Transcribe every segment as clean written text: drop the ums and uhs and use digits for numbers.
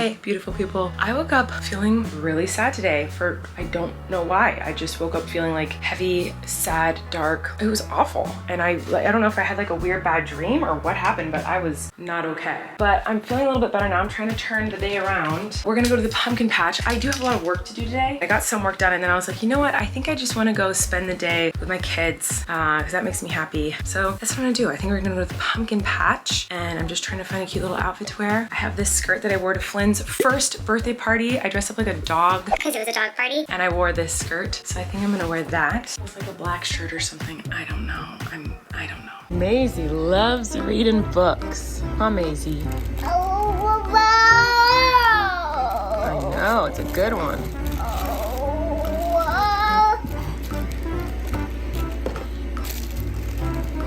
Hey, beautiful people. I woke up feeling really sad today for, I don't know why. I just woke up feeling like heavy, sad, dark. It was awful. And I don't know if I had like a weird bad dream or what happened, but I was not okay. But I'm feeling a little bit better now. I'm trying to turn the day around. We're gonna go to the pumpkin patch. I do have a lot of work to do today. I got some work done and then I was like, you know what? I think I just wanna go spend the day with my kids because that makes me happy. So that's what I'm gonna do. I think we're gonna go to the pumpkin patch and I'm just trying to find a cute little outfit to wear. I have this skirt that I wore to Flynn's first birthday party. I dressed up like a dog. Because it was a dog party. And I wore this skirt. So I think I'm gonna wear that. It's like a black shirt or something. I don't know. I don't know. Maisie loves reading books. Huh, Maisie? Oh, wow. I know, it's a good one.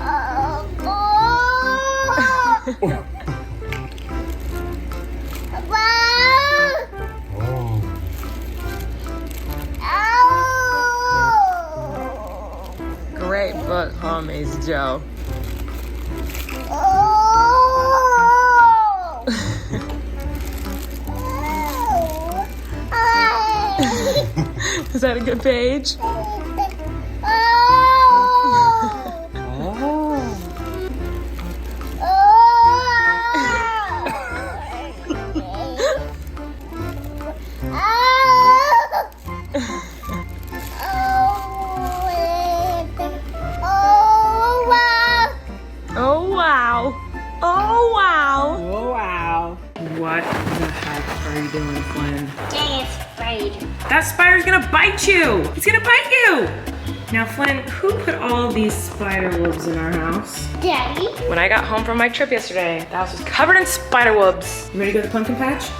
Oh, Great book, huh, Maisie Joe? Is that a good page? What the heck are you doing, Flynn? Dang, it's sprayed. That spider's gonna bite you! It's gonna bite you! Now, Flynn, who put all of these spider webs in our house? Daddy? When I got home from my trip yesterday, the house was covered in spider webs. You ready to go to the pumpkin patch?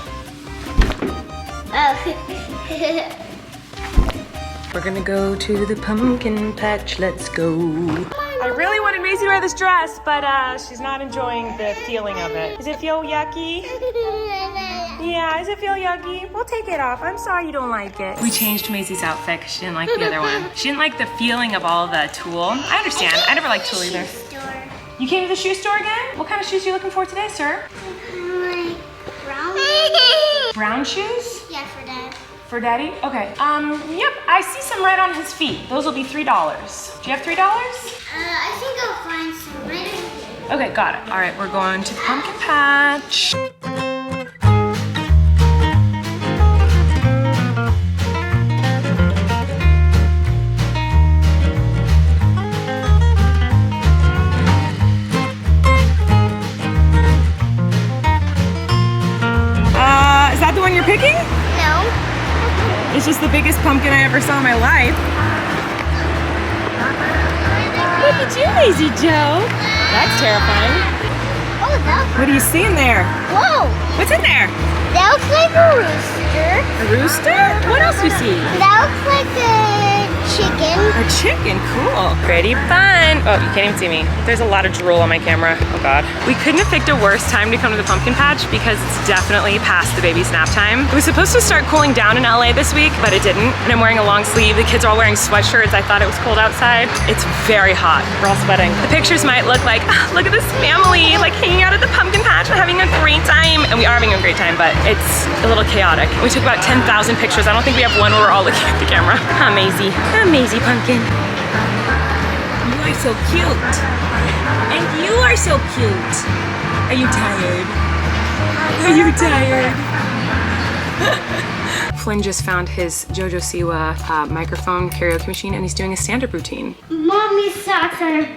Oh. We're gonna go to the pumpkin patch. Let's go. I really wanted Maisie to wear this dress, but she's not enjoying the feeling of it. Does it feel yucky? Yeah, does it feel yucky? We'll take it off. I'm sorry you don't like it. We changed Maisie's outfit because she didn't like the other one. She didn't like the feeling of all the tulle. I understand. I never liked tulle either. You came to the shoe store again? What kind of shoes are you looking for today, sir? Like brown. Brown shoes? Yeah, for Dad. For Daddy? Okay. Yep, I see some red on his feet. Those will be $3. Do you have $3? I think I'll find some later. Okay, got it. All right, we're going to the pumpkin patch. Is that the one you're picking? No. It's just the biggest pumpkin I ever saw in my life. Look at you, Maisie Joe. That's terrifying. Oh, What are you seeing there? Whoa. What's in there? That looks like a rooster. A rooster? What else do you see? That looks like a chicken. A chicken, cool. Pretty fun. Oh, you can't even see me. There's a lot of drool on my camera. Oh God. We couldn't have picked a worse time to come to the pumpkin patch because it's definitely past the baby's nap time. It was supposed to start cooling down in LA this week, but it didn't. And I'm wearing a long sleeve. The kids are all wearing sweatshirts. I thought it was cold outside. It's very hot. We're all sweating. The pictures might look like, look at this family, like hanging out at the pumpkin patch and having a great time. And we are having a great time, but it's a little chaotic. We took about 10,000 pictures. I don't think we have one where we're all looking at the camera. Amazing. Amazing pumpkin. You are so cute. And you are so cute. Are you tired? Are you tired? Flynn just found his Jojo Siwa microphone karaoke machine and he's doing a stand-up routine. Mommy's socks are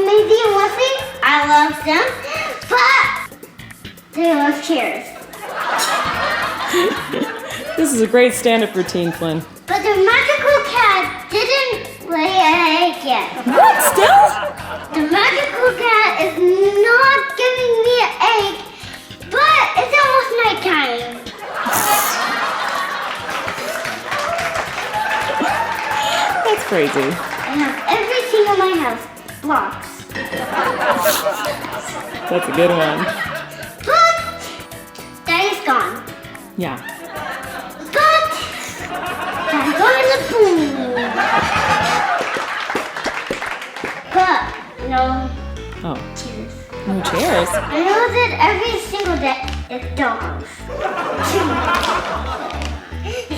maybe one thing I love them, but they love chairs. This is a great stand-up routine, Flynn. But the magical cat didn't lay an egg yet. What, still? The magical cat is not giving me an egg, but it's almost nighttime. That's crazy. I have everything in my house. Blocks. That's a good one. But Daddy's gone. Yeah. But I'm going to the pool. But no Oh. chairs. No chairs? apples. I know that every single day it's dogs.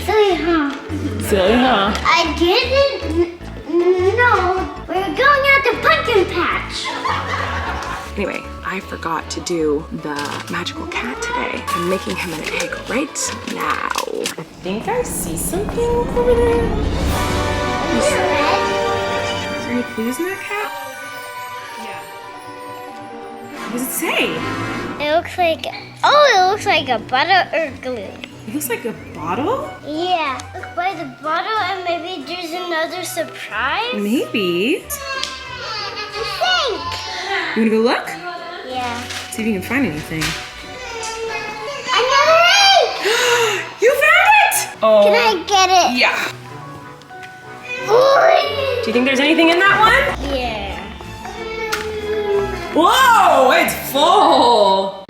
Silly, huh? Silly, huh? I didn't know we were going out to pumpkin patch. Anyway, I forgot to do the magical cat today. I'm making him an egg right now. I think I see something over there. Is there any clues in that cat? Yeah. What does it say? It looks like, it looks like a bottle or glue. It looks like a bottle? Yeah, look by the bottle and maybe there's another surprise. Maybe. I think. You wanna go look? Yeah. See if you can find anything. Another egg! You found it! Oh. Can I get it? Yeah. Ooh. Do you think there's anything in that one? Yeah. Whoa, it's full.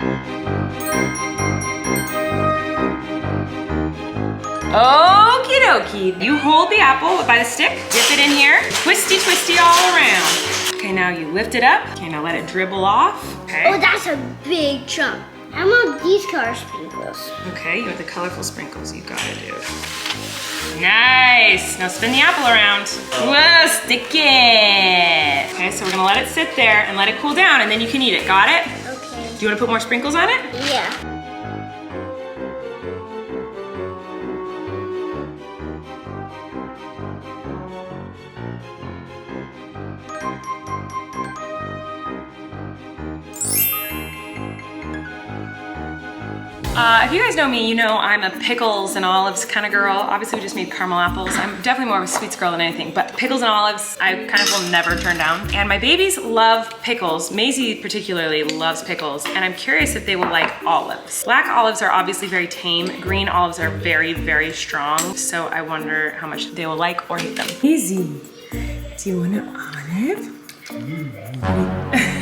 Okie dokie. You hold the apple by the stick, dip it in here, twisty twisty all around. Okay, now you lift it up. Okay, now let it dribble off. Okay. Oh, that's a big chunk. I want these color sprinkles. Okay, you want the colorful sprinkles, you got it, dude. Nice. Now spin the apple around. Whoa, stick it. Okay, so we're gonna let it sit there and let it cool down, and then you can eat it. Got it? Okay. Do you want to put more sprinkles on it? Yeah. If you guys know me, you know I'm a pickles and olives kind of girl. Obviously, we just made caramel apples. I'm definitely more of a sweets girl than anything, but pickles and olives, I kind of will never turn down. And my babies love pickles. Maisie particularly loves pickles, and I'm curious if they will like olives. Black olives are obviously very tame. Green olives are very, very strong. So I wonder how much they will like or hate them. Maisie, do you want an olive?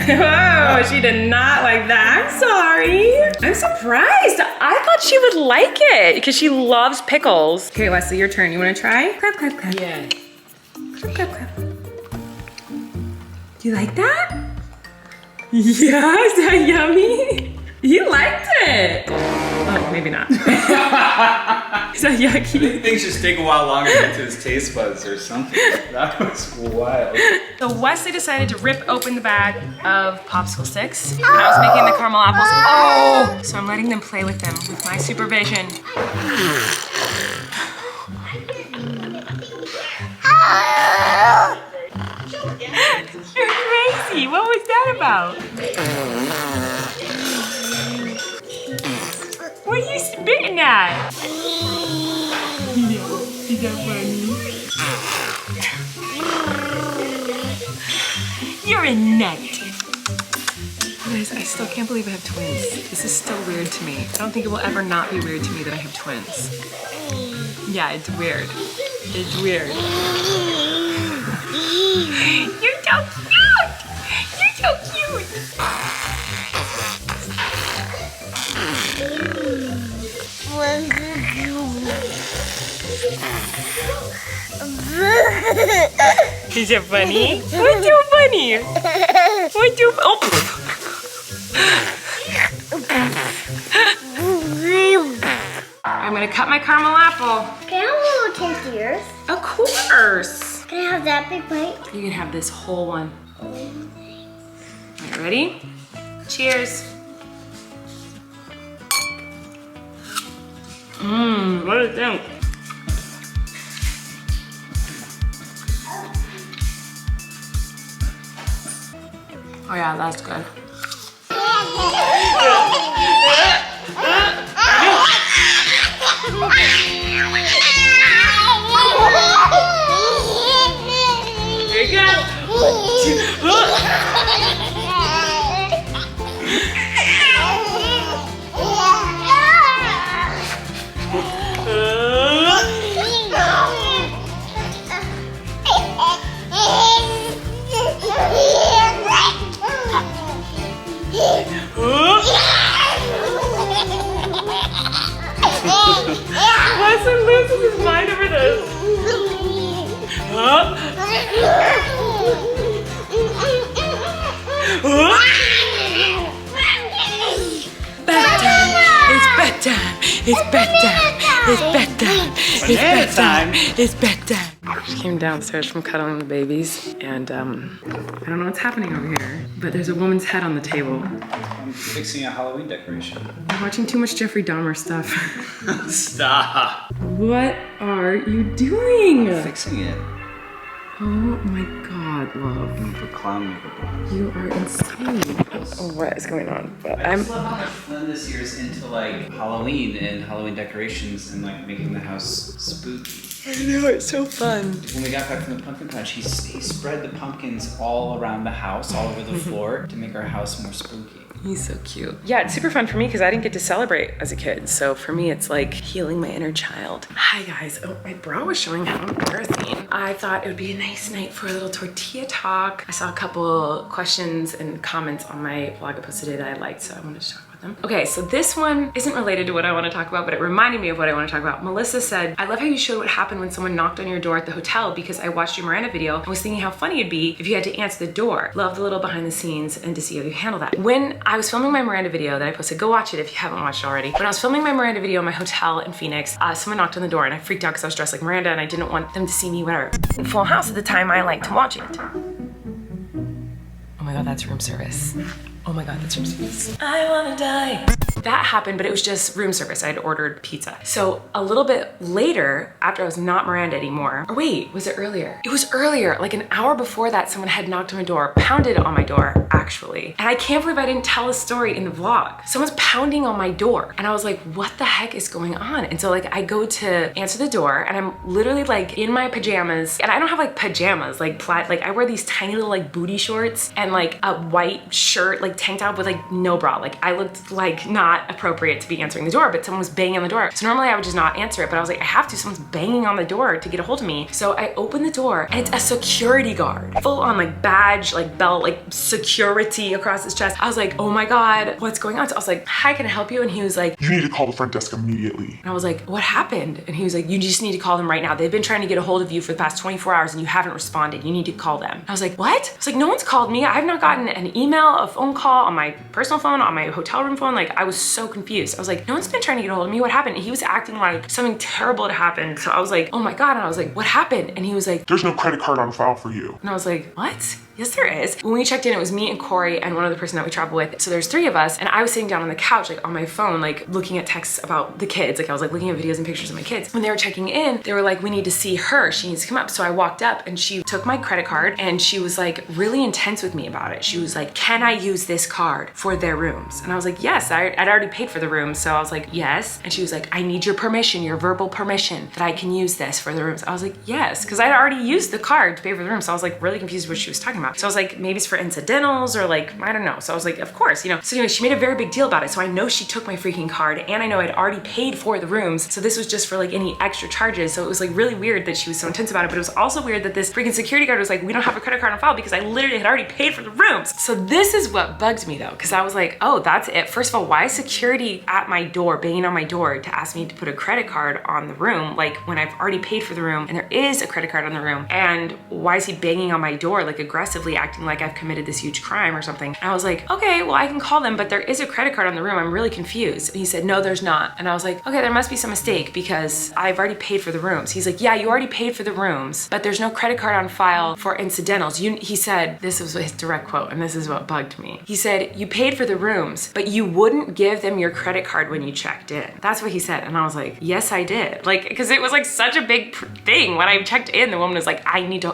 Oh, she did not like that. I'm sorry. I'm surprised. I thought she would like it because she loves pickles. Okay, Wesley, your turn. You want to try? Clap, clap, clap. Yeah. Clap, clap, clap. Do you like that? Yeah, is that yummy? You liked it. Oh, maybe not. Is that yucky? Things just take a while longer to get to his taste buds or something. That was wild. So Wesley decided to rip open the bag of popsicle sticks. And I was making the caramel apples. Oh! So I'm letting them play with them with my supervision. You're crazy. What was that about? What are you spitting at? Is that funny? You're a nut. Guys, I still can't believe I have twins. This is still weird to me. I don't think it will ever not be weird to me that I have twins. Yeah, it's weird. It's weird. You're so cute! You're so cute! Is it funny? What's so funny? What's so oh. I'm gonna cut my caramel apple. Can I have a little taste of yours? Of course. Can I have that big bite? You can have this whole one. Alright, ready? Cheers. What do you think? Oh yeah, that's good. Here you go. Weston loses his mind over this. It's bedtime. It's bedtime. It's Banana bedtime. time. It's bedtime. She came downstairs from cuddling the babies, and I don't know what's happening over here, but there's a woman's head on the table. I'm fixing a Halloween decoration. I'm watching too much Jeffrey Dahmer stuff. Stop. What are you doing? Fixing it. Oh my God, love. I'm gonna put clown makeup on. You are insane. What is going on? But I just love how much Flynn this year is into like Halloween and Halloween decorations and like making the house spooky. I know, it's so fun. When we got back from the pumpkin patch, he spread the pumpkins all around the house, all over the floor, to make our house more spooky. He's so cute. Yeah, it's super fun for me because I didn't get to celebrate as a kid. So for me, it's like healing my inner child. Hi guys. Oh, my bra was showing how embarrassing. I thought it would be a nice night for a little tortilla talk. I saw a couple questions and comments on my vlog I posted today that I liked, so I wanted to talk about them. Okay, so this one isn't related to what I want to talk about, but it reminded me of what I want to talk about. Melissa said, I love how you showed what happened when someone knocked on your door at the hotel because I watched your Miranda video and was thinking how funny it'd be if you had to answer the door. Love the little behind the scenes and to see how you handle that. When I was filming my Miranda video that I posted, go watch it if you haven't watched it already. When I was filming my Miranda video in my hotel in Phoenix, someone knocked on the door and I freaked out because I was dressed like Miranda and I didn't want them to see me, whatever. In Full House at the time, I liked to watch it. Oh my God, that's room service. Oh my God, that's room service. I wanna die. That happened, but it was just room service. I had ordered pizza. So a little bit later, after I was not Miranda anymore, or wait, was it earlier? It was earlier, like an hour before that, someone had knocked on my door, pounded on my door, actually. And I can't believe I didn't tell a story in the vlog. Someone's pounding on my door. And I was like, what the heck is going on? And so like, I go to answer the door and I'm literally like in my pajamas, and I don't have like pajamas, like plaid, like I wear these tiny little like booty shorts and like a white shirt, like tank top with like no bra. Like I looked like not appropriate to be answering the door, but someone was banging on the door. So normally I would just not answer it, but I was like, I have to, someone's banging on the door to get a hold of me. So I open the door and it's a security guard, full on like badge, like belt, like security across his chest. I was like, oh my God, what's going on? So I was like, hi, can I help you? And he was like, you need to call the front desk immediately. and I was like, what happened? And he was like, you just need to call them right now. They've been trying to get a hold of you for the past 24 hours and you haven't responded. You need to call them. I was like, what? I was like, no one's called me. I've not gotten an email, a phone call on my personal phone, on my hotel room phone. Like I was so confused. I was like, no one's been trying to get a hold of me. What happened? And he was acting like something terrible had happened. So I was like, oh my God. And I was like, what happened? And he was like, there's no credit card on file for you. and I was like, what? Yes, there is. When we checked in, it was me and Kory and one other person that we travel with. So there's 3 of us, and I was sitting down on the couch, like on my phone, like looking at texts about the kids. Like I was like looking at videos and pictures of my kids. When they were checking in, they were like, we need to see her. She needs to come up. So I walked up and she took my credit card and she was like really intense with me about it. She was like, can I use this card for their rooms? And I was like, yes, I'd already paid for the room. So I was like, yes. And she was like, I need your permission, your verbal permission that I can use this for the rooms. I was like, yes, because I'd already used the card to pay for the room. So I was like really confused what she was talking about. So I was like, maybe it's for incidentals or like, I don't know. So I was like, of course, you know. So anyway, she made a very big deal about it. So I know she took my freaking card and I know I'd already paid for the rooms. So this was just for like any extra charges. So it was like really weird that she was so intense about it. But it was also weird that this freaking security guard was like, we don't have a credit card on file because I literally had already paid for the rooms. So this is what bugged me though. Cause I was like, oh, that's it. First of all, why is security at my door, banging on my door to ask me to put a credit card on the room? Like when I've already paid for the room and there is a credit card on the room. And why is he banging on my door, like aggressively acting like I've committed this huge crime or something? And I was like, okay, well I can call them, but there is a credit card on the room. I'm really confused. And he said, no, there's not. And I was like, okay, there must be some mistake because I've already paid for the rooms. He's like, yeah, you already paid for the rooms, but there's no credit card on file for incidentals. He said, this was his direct quote, and this is what bugged me. He said, you paid for the rooms, but you wouldn't give them your credit card when you checked in. That's what he said. And I was like, yes, I did. Like, because it was like such a big thing. When I checked in, the woman was like,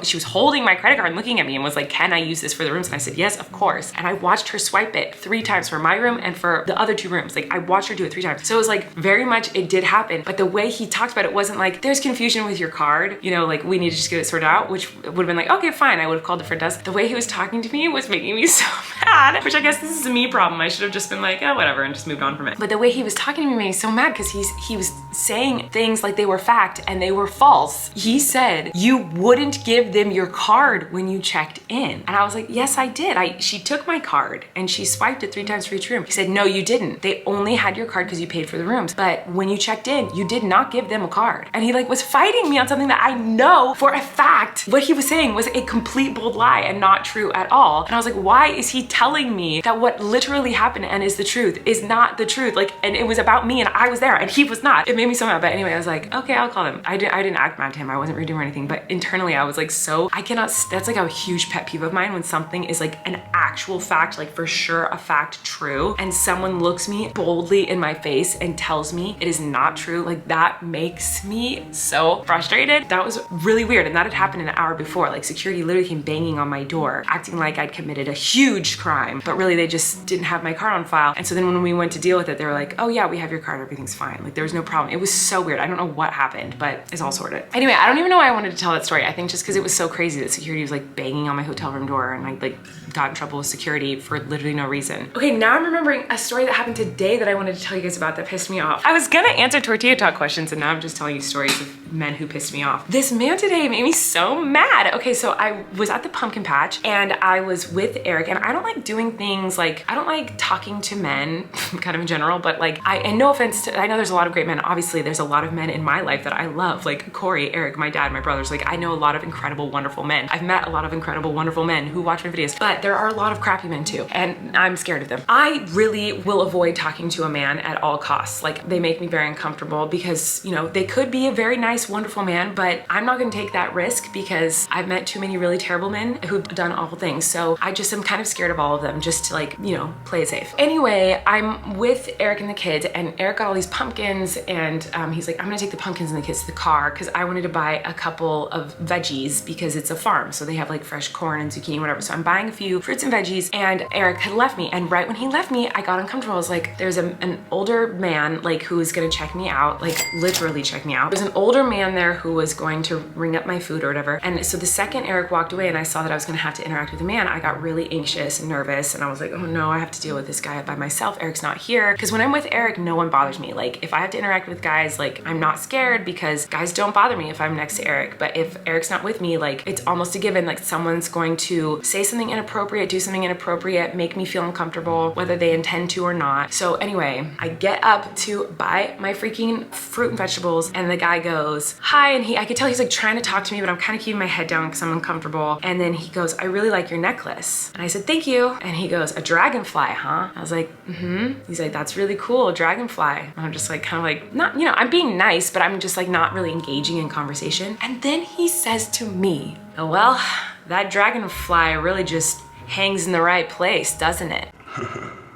she was holding my credit card and looking at me and was like, can I use this for the rooms? And I said, yes, of course. And I watched her swipe it 3 times for my room and for the other 2 rooms. Like I watched her do it 3 times. So it was like very much, it did happen. But the way he talked about it wasn't like, there's confusion with your card, you know, like we need to just get it sorted out, which would have been like, okay, fine. I would have called the front desk. The way he was talking to me was making me so mad, which I guess this is a me problem. I should have just been like, oh, whatever, and just moved on from it. But the way he was talking to me made me so mad because he was saying things like they were fact and they were false. He said, you wouldn't give them your card when you checked in. And I was like, yes, I did. She took my card and she swiped it 3 times for each room. He said, no, you didn't. They only had your card because you paid for the rooms. But when you checked in, you did not give them a card. And he like was fighting me on something that I know for a fact what he was saying was a complete bold lie and not true at all. And I was like, why is he telling reminding me that what literally happened and is the truth is not the truth. Like, and it was about me and I was there and he was not. It made me so mad. But anyway, I was like, okay, I'll call him. I didn't act mad to him. I wasn't rude to him or anything, but internally I was like, I cannot, that's like a huge pet peeve of mine when something is like an actual fact, like for sure a fact true, and someone looks me boldly in my face and tells me it is not true. Like that makes me so frustrated. That was really weird. And that had happened an hour before. Like security literally came banging on my door, acting like I'd committed a huge crime, but really they just didn't have my card on file. And so then when we went to deal with it, they were like, oh yeah, we have your card, everything's fine. Like there was no problem. It was so weird. I don't know what happened, but it's all sorted. Anyway, I don't even know why I wanted to tell that story. I think just because it was so crazy that security was like banging on my hotel room door and I like got in trouble with security for literally no reason. Okay, now I'm remembering a story that happened today that I wanted to tell you guys about that pissed me off. I was gonna answer tortilla talk questions and now I'm just telling you stories of men who pissed me off. This man today made me so mad. Okay, so I was at the pumpkin patch and I was with Eric, and I don't like doing things like, I don't like talking to men kind of in general, but like, and no offense to, I know there's a lot of great men. Obviously there's a lot of men in my life that I love, like Kory, Eric, my dad, my brothers. Like I know a lot of incredible, wonderful men. I've met a lot of incredible, wonderful men who watch my videos, but there are a lot of crappy men too, and I'm scared of them. I really will avoid talking to a man at all costs. Like they make me very uncomfortable because, you know, they could be a very nice, wonderful man, but I'm not gonna take that risk because I've met too many really terrible men who've done awful things. So I just am kind of scared of all of them, just to like, you know, play it safe. Anyway, I'm with Eric and the kids, and Eric got all these pumpkins, and he's like, I'm gonna take the pumpkins and the kids to the car because I wanted to buy a couple of veggies because it's a farm. So they have like fresh corn and zucchini, whatever. So I'm buying a few fruits and veggies, and Eric had left me. And right when he left me, I got uncomfortable. I was like, there's an older man like who is gonna check me out, like literally check me out. There's an older man there who was going to ring up my food or whatever. And so the second Eric walked away and I saw that I was gonna have to interact with a man, I got really anxious and nervous, and I was like, oh no, I have to deal with this guy by myself. Eric's not here. Because when I'm with Eric, no one bothers me. Like if I have to interact with guys, like I'm not scared because guys don't bother me if I'm next to Eric. But if Eric's not with me, like it's almost a given, like someone's going to say something inappropriate, do something inappropriate, make me feel uncomfortable, whether they intend to or not. So anyway, I get up to buy my freaking fruit and vegetables, and the guy goes, hi, and I could tell he's like trying to talk to me, but I'm kind of keeping my head down because I'm uncomfortable. And then he goes, I really like your necklace. And I said, thank you. And he goes, a dragonfly, huh? I was like, mm-hmm. He's like, that's really cool, a dragonfly. And I'm just like, kind of like, not, you know, I'm being nice, but I'm just like not really engaging in conversation. And then he says to me, oh, well, that dragonfly really just hangs in the right place, doesn't it?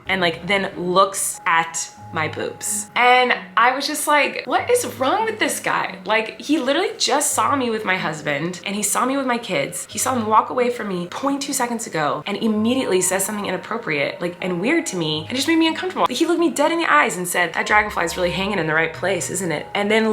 And like then looks at my boobs. And I was just like, what is wrong with this guy? Like he literally just saw me with my husband and he saw me with my kids. He saw him walk away from me 0.2 seconds ago and immediately says something inappropriate, like, and weird to me, and it just made me uncomfortable. He looked me dead in the eyes and said, that dragonfly is really hanging in the right place, isn't it? And then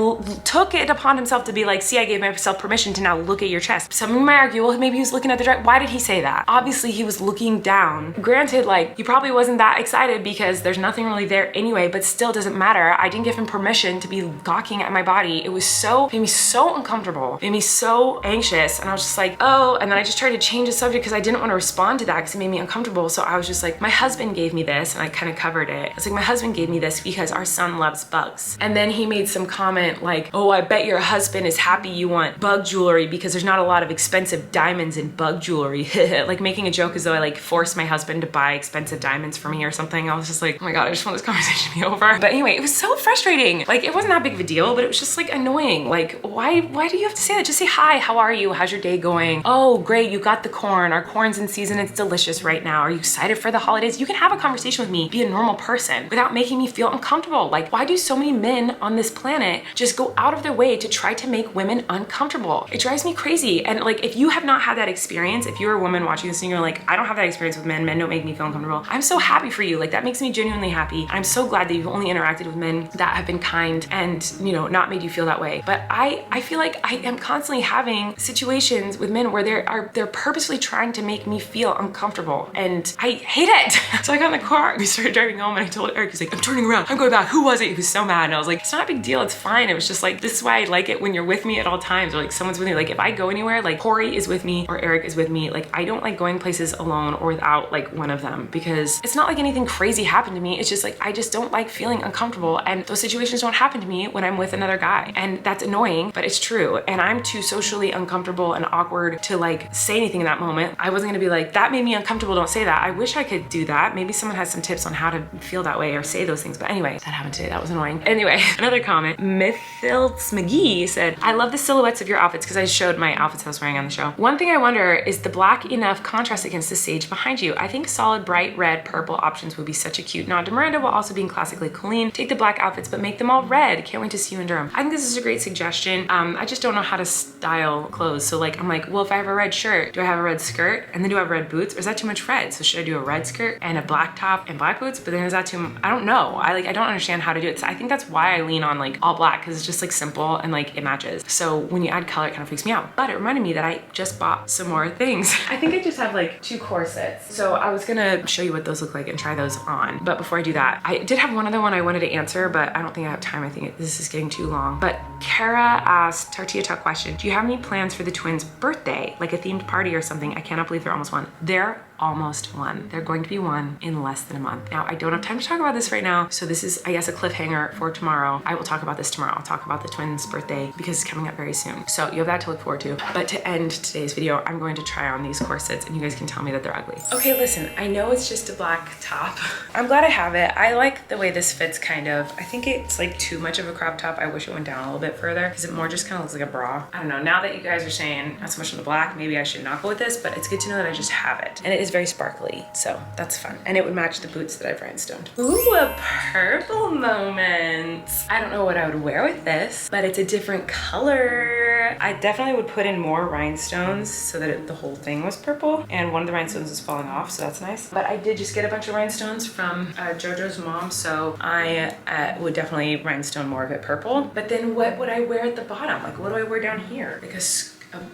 took it upon himself to be like, see, I gave myself permission to now look at your chest. Some of you might argue, well, maybe he was looking at the dragon. Why did he say that? Obviously he was looking down. Granted, like he probably wasn't that excited because there's nothing really there anyway, but still doesn't matter. I didn't give him permission to be gawking at my body. It was made me so uncomfortable, made me so anxious. And I was just like, oh, and then I just tried to change the subject because I didn't want to respond to that because it made me uncomfortable. So I was just like, my husband gave me this, and I kind of covered it. I was like, my husband gave me this because our son loves bugs. And then he made some comment like, oh, I bet your husband is happy you want bug jewelry because there's not a lot of expensive diamonds in bug jewelry. Like making a joke as though I like forced my husband to buy expensive diamonds for me or something. I was just like, oh my God, I just want this conversation to be over. But anyway, it was so frustrating. Like it wasn't that big of a deal, but it was just like annoying. Like why do you have to say that? Just say, hi, how are you? How's your day going? Oh, great, you got the corn. Our corn's in season, it's delicious right now. Are you excited for the holidays? You can have a conversation with me, be a normal person without making me feel uncomfortable. Like why do so many men on this planet just go out of their way to try to make women uncomfortable? It drives me crazy. And like, if you have not had that experience, if you're a woman watching this and you're like, I don't have that experience with men don't make me feel uncomfortable, I'm so happy for you. Like that makes me genuinely happy. I'm so glad that you've only interacted with men that have been kind and, you know, not made you feel that way. But I feel like I am constantly having situations with men where they're purposely trying to make me feel uncomfortable, and I hate it. So I got in the car, we started driving home, and I told Eric, he's like, I'm turning around, I'm going back. Who was it? He was so mad. And I was like, it's not a big deal, it's fine. It was just like, this is why I like it when you're with me at all times, or like someone's with me. Like if I go anywhere, like Kory is with me or Eric is with me, like I don't like going places alone or without like one of them, because it's not like anything crazy happened to me. It's just like, I just don't like like feeling uncomfortable, and those situations don't happen to me when I'm with another guy. And that's annoying, but it's true. And I'm too socially uncomfortable and awkward to like say anything in that moment. I wasn't gonna be like, that made me uncomfortable, don't say that. I wish I could do that. Maybe someone has some tips on how to feel that way or say those things. But anyway, that happened today, that was annoying. Anyway, another comment, Mythilts McGee said, I love the silhouettes of your outfits, because I showed my outfits I was wearing on the show. One thing I wonder is the black enough contrast against the sage behind you? I think solid bright red, purple options would be such a cute nod to Miranda while also being classically Colleen. Take the black outfits, but make them all red. Can't wait to see you in Durham. I think this is a great suggestion. I just don't know how to style clothes. So like, I'm like, well, if I have a red shirt, do I have a red skirt? And then do I have red boots? Or is that too much red? So should I do a red skirt and a black top and black boots? But then is that too, I don't know. I don't understand how to do it. So I think that's why I lean on like all black, because it's just like simple and like it matches. So when you add color, it kind of freaks me out. But it reminded me that I just bought some more things. I think I just have like 2 corsets. So I was gonna show you what those look like and try those on. But before I do that, I did have one other one I wanted to answer, but I don't think I have time. I think this is getting too long. But Kara asked, Tortilla Talk question, do you have any plans for the twins' birthday? Like a themed party or something? I cannot believe they're almost 1. They're almost 1. They're going to be 1 in less than a month. Now, I don't have time to talk about this right now, so this is, I guess, a cliffhanger for tomorrow. I will talk about this tomorrow. I'll talk about the twins' birthday because it's coming up very soon. So you have that to look forward to. But to end today's video, I'm going to try on these corsets and you guys can tell me that they're ugly. Okay, listen, I know it's just a black top. I'm glad I have it. I like the way this fits kind of. I think it's like too much of a crop top. I wish it went down a little bit further because it more just kind of looks like a bra. I don't know, now that you guys are saying not so much on the black, maybe I should not go with this, but it's good to know that I just have it. And it is very sparkly, so that's fun. And it would match the boots that I've rhinestoned. Ooh, a purple moment. I don't know what I would wear with this, but it's a different color. I definitely would put in more rhinestones so that the whole thing was purple. And one of the rhinestones is falling off, so that's nice. But I did just get a bunch of rhinestones from JoJo's mom, so I would definitely rhinestone more of it purple. But then what would I wear at the bottom? Like, what do I wear down here? Like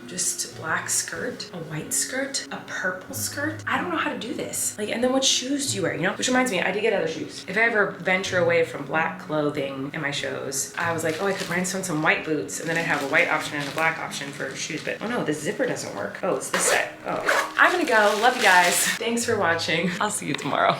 just a black skirt, a white skirt, a purple skirt. I don't know how to do this. Like, and then what shoes do you wear, you know? Which reminds me, I did get other shoes. If I ever venture away from black clothing in my shows, I was like, oh, I could rhinestone some white boots, and then I'd have a white option and a black option for shoes. But oh no, this zipper doesn't work. Oh, it's this side. Oh, I'm gonna go. Love you guys. Thanks for watching. I'll see you tomorrow.